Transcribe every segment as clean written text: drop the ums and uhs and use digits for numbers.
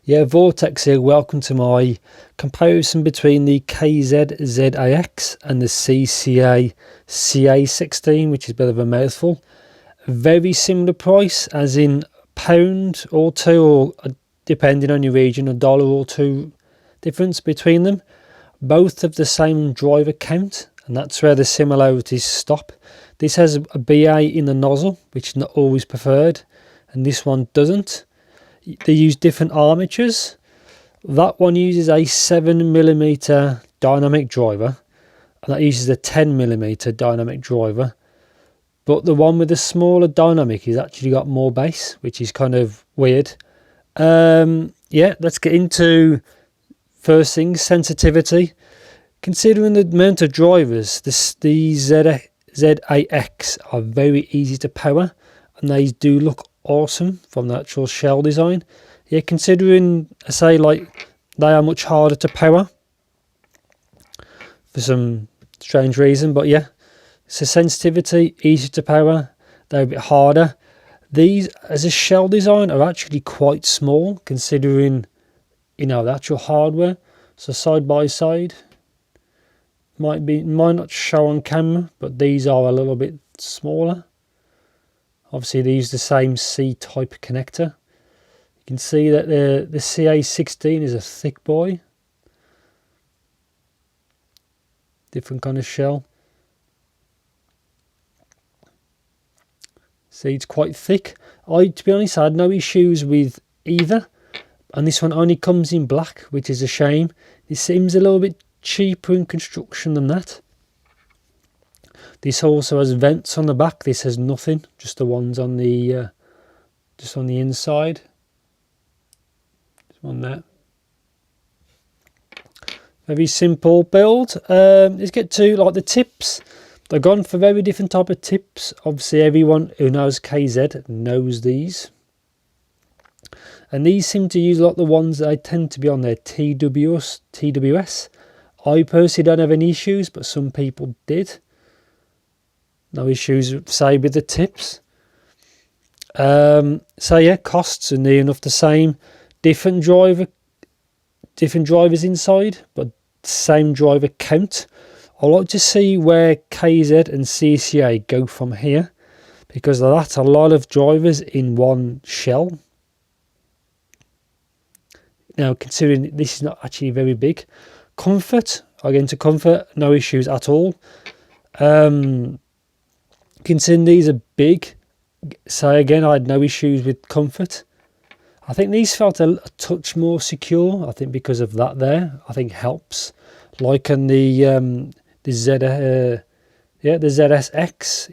Yeah, Vortex here. Welcome to my comparison between the KZ ZAX and the CCA CA16, which is a bit of a mouthful. Very similar price, as in pound or two, or depending on your region, $1 or $2 difference between them. Both have the same driver count, and that's where the similarities stop. This has a BA in the nozzle, which is not always preferred, and this one doesn't. They use different armatures. That one uses a 7mm dynamic driver, and that uses a 10mm dynamic driver. But the one with the smaller dynamic has actually got more bass, which is kind of weird. Yeah, let's get into first thing, sensitivity. Considering the amount of drivers, the ZAX are very easy to power, and they do look awesome from the actual shell design. Yeah, considering I say like they are much harder to power for some strange reason, but yeah, so sensitivity, easy to power, they're a bit harder. These as a shell design are actually quite small considering, you know, the actual hardware. So side by side, might not show on camera, but these are a little bit smaller. Obviously they use the same C-type connector. You can see that the CA16 is a thick boy. Different kind of shell. See, it's quite thick. To be honest, I had no issues with either. And this one only comes in black, which is a shame. It seems a little bit cheaper in construction than that. This also has vents on the back. This has nothing, just the ones on the inside. Just one there. Very simple build. Let's get to like the tips. They've gone for very different type of tips. Obviously, everyone who knows KZ knows these. And these seem to use a lot of the ones that tend to be on their TWS. I personally don't have any issues, but some people did. No issues, say, with the tips. So yeah, costs are near enough the same. Different drivers inside, but same driver count. I like to see where KZ and CCA go from here, because that's a lot of drivers in one shell. Now, considering this is not actually very big. Comfort, again, to comfort, no issues at all. Considering these are big, so again, I had no issues with comfort. I think these felt a touch more secure. I think because of that there, I think helps. Like on the ZSX,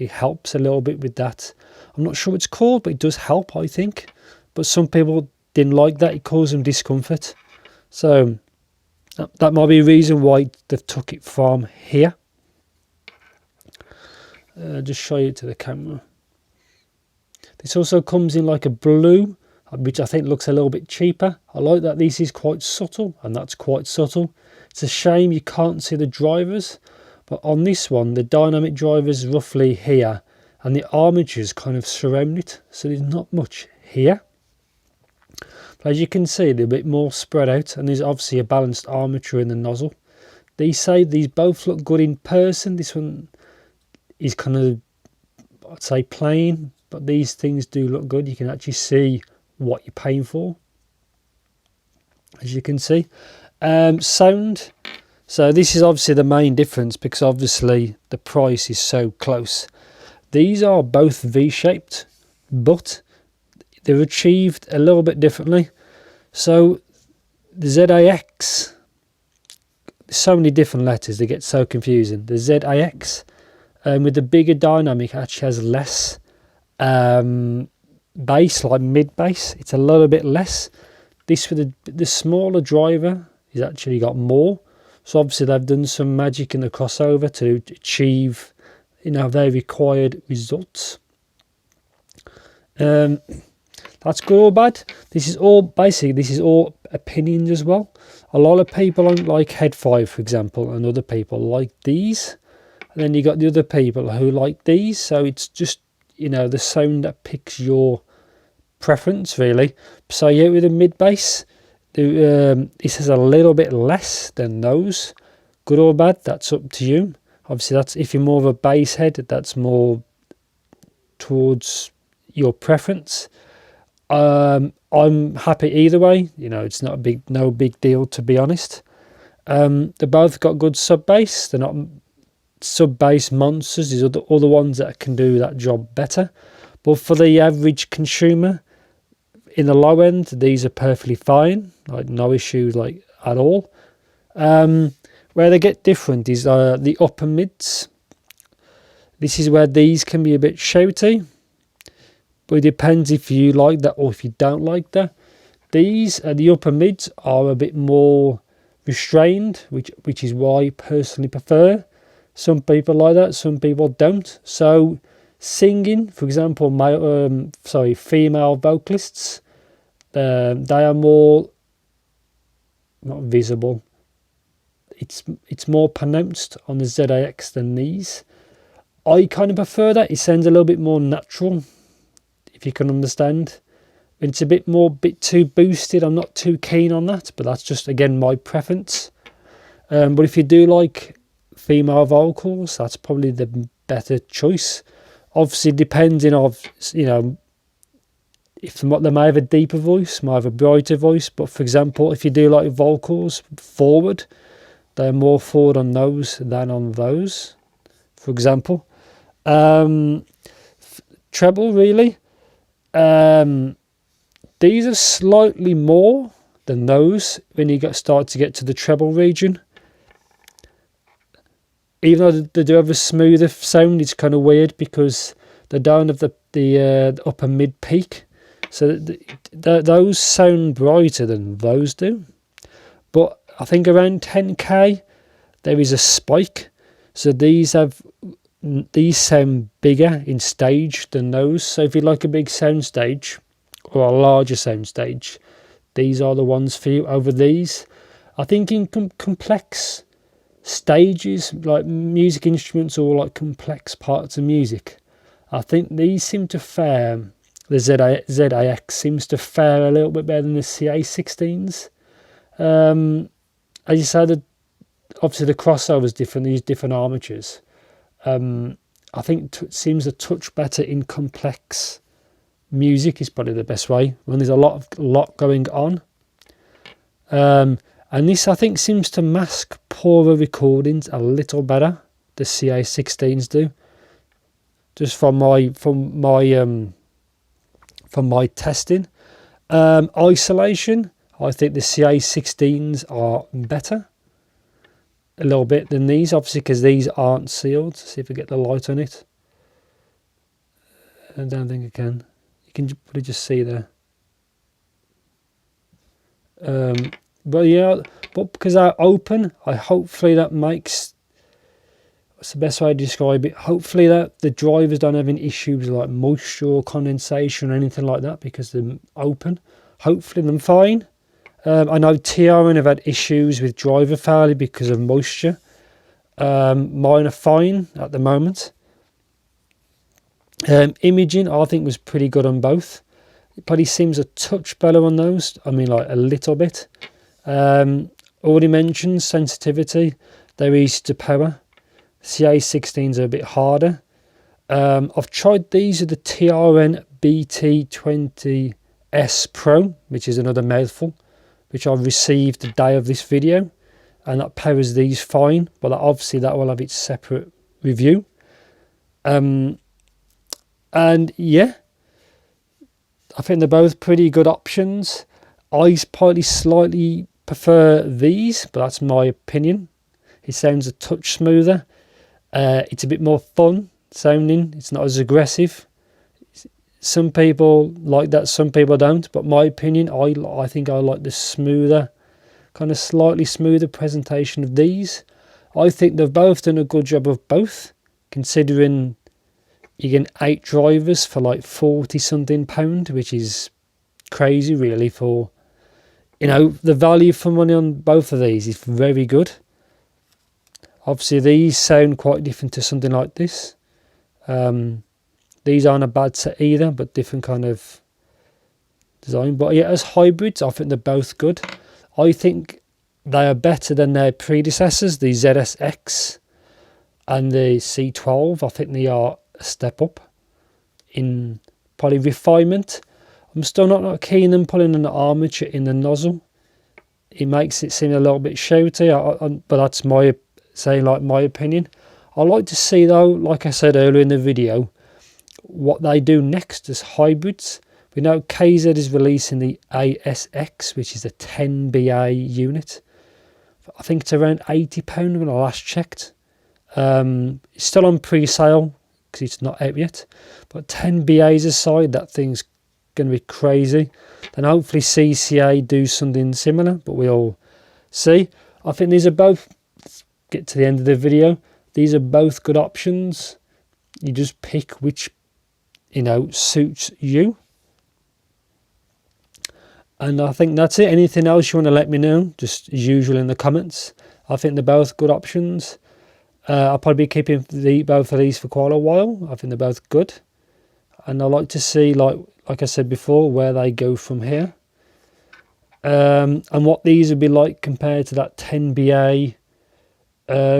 it helps a little bit with that. I'm not sure what it's called, but it does help, I think. But some people didn't like that. It caused them discomfort. So that might be a reason why they've took it from here. Just show you to the camera. This also comes in like a blue, which I think looks a little bit cheaper. I like that this is quite subtle, and that's quite subtle. It's a shame you can't see the drivers, but on this one, the dynamic driver's roughly here, and the armatures kind of surround it, so there's not much here. But as you can see, they're a bit more spread out, and there's obviously a balanced armature in the nozzle. These both look good in person. This one is kind of, I'd say, plain, but these things do look good. You can actually see what you're paying for, as you can see. Sound, so this is obviously the main difference, because obviously the price is so close. These are both V-shaped, but they're achieved a little bit differently. So the ZAX, so many different letters, they get so confusing. The ZAX, with the bigger dynamic, actually has less bass, like mid bass. It's a little bit less. This with the smaller driver is actually got more. So obviously they've done some magic in the crossover to achieve, you know, their required results. That's good or bad. This is all opinions as well. A lot of people don't like Head 5, for example, and other people like these. And then you got the other people who like these. So it's just, you know, the sound that picks your preference, really. So yeah, with a mid bass, this is a little bit less than those. Good or bad, that's up to you. Obviously, that's if you're more of a bass head, that's more towards your preference. I'm happy either way. You know, it's not no big deal, to be honest. They both got good sub bass. They're not sub bass monsters. These are the other ones that can do that job better. But for the average consumer, in the low end, these are perfectly fine. Like no issues, like at all. Where they get different is the upper mids. This is where these can be a bit shouty, but it depends if you like that or if you don't like that. These the upper mids are a bit more restrained, which is why I personally prefer. Some people like that, some people don't. So singing, for example, female vocalists, they are more not visible. It's more pronounced on the ZAX than these. I kind of prefer that. It sounds a little bit more natural, if you can understand. When it's a bit too boosted, I'm not too keen on that, but that's just, again, my preference. But if you do like female vocals, that's probably the better choice. Obviously, depending on, you know, if they may have a deeper voice, may have a brighter voice. But for example, if you do like vocals forward, they're more forward on those than on those, for example. Treble, really. These are slightly more than those when you start to get to the treble region. Even though they do have a smoother sound, it's kind of weird because they don't have the upper mid peak. So those sound brighter than those do. But I think around 10k there is a spike. So these sound bigger in stage than those. So if you like a big sound stage or a larger sound stage, these are the ones for you over these. I think in complex stages, like music instruments or like complex parts of music, I think these seem to fare, the ZAX seems to fare a little bit better than the CA16s. As you said, obviously the crossover is different, these different armatures. I think it seems a touch better in complex music is probably the best way, when there's a lot going on. And this, I think, seems to mask poorer recordings a little better. The CA16s do. Just from my testing. Isolation, I think the CA16s are better a little bit than these, obviously, because these aren't sealed. See if we get the light on it. I don't think I can. You can probably just see there. But yeah, but because they're open, hopefully that makes, what's the best way to describe it? Hopefully that the drivers don't have any issues like moisture or condensation or anything like that because they're open. Hopefully they're fine. I know TRN have had issues with driver failure because of moisture. Mine are fine at the moment. Imaging, I think, was pretty good on both. It probably seems a touch better on those. I mean, like a little bit. Already mentioned sensitivity. They're easy to power. CA16s are a bit harder. I've tried these with the TRN BT20S Pro, which is another mouthful, which I received the day of this video, and that powers these fine, but obviously that will have its separate review. And yeah, I think they're both pretty good options. I probably slightly prefer these, but that's my opinion. It sounds a touch smoother. It's a bit more fun sounding. It's not as aggressive. Some people like that, some people don't. But my opinion, I think I like the smoother, kind of slightly smoother presentation of these. I think they've both done a good job of both, considering you get 8 drivers for like 40 something pound, which is crazy really for, you know, the value for money on both of these is very good. Obviously these sound quite different to something like this. These aren't a bad set either, but different kind of design. But yeah, as hybrids, I think they're both good. I think they are better than their predecessors, the ZSX and the C12. I think they are a step up in probably refinement. I'm still not keen on putting an armature in the nozzle. It makes it seem a little bit shouty, but that's my opinion. I like to see though, like I said earlier in the video, what they do next as hybrids. We know KZ is releasing the ASX, which is a 10BA unit. I think it's around £80 when I last checked. It's still on pre-sale because it's not out yet. But 10BAs aside, that thing's going to be crazy. Then hopefully CCA do something similar, but we'll see. I think these are both, let's get to the end of the video, these are both good options. You just pick which, suits you. And I think that's it. Anything else you want to let me know, just as usual in the comments. I think they're both good options. I'll probably be keeping both of these for quite a while. I think they're both good. And I like to see, like I said before, where they go from here. And what these would be like compared to that 10BA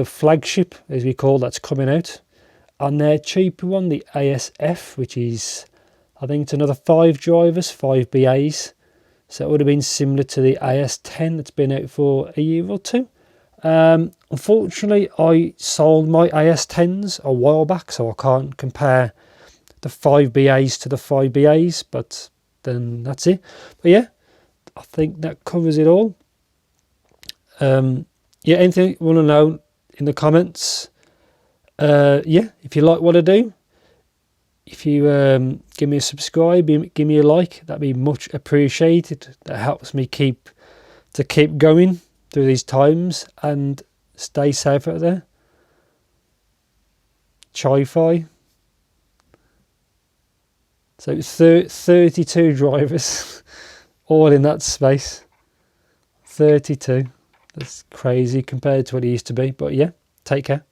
flagship, as we call, that's coming out. And their cheaper one, the ASF, which is, I think it's another 5 drivers, 5 BAs. So it would have been similar to the AS10 that's been out for a year or two. Unfortunately, I sold my AS10s a while back, so I can't compare the 5 BAs to the 5 BAs, but then that's it. But yeah, I think that covers it all. Yeah, anything you want to know in the comments. Yeah, if you like what I do, if you give me a subscribe, give me a like, that'd be much appreciated. That helps me keep going through these times, and stay safe out there. Chi-Fi. So 32 drivers all in that space. 32. That's crazy compared to what it used to be. But yeah, take care.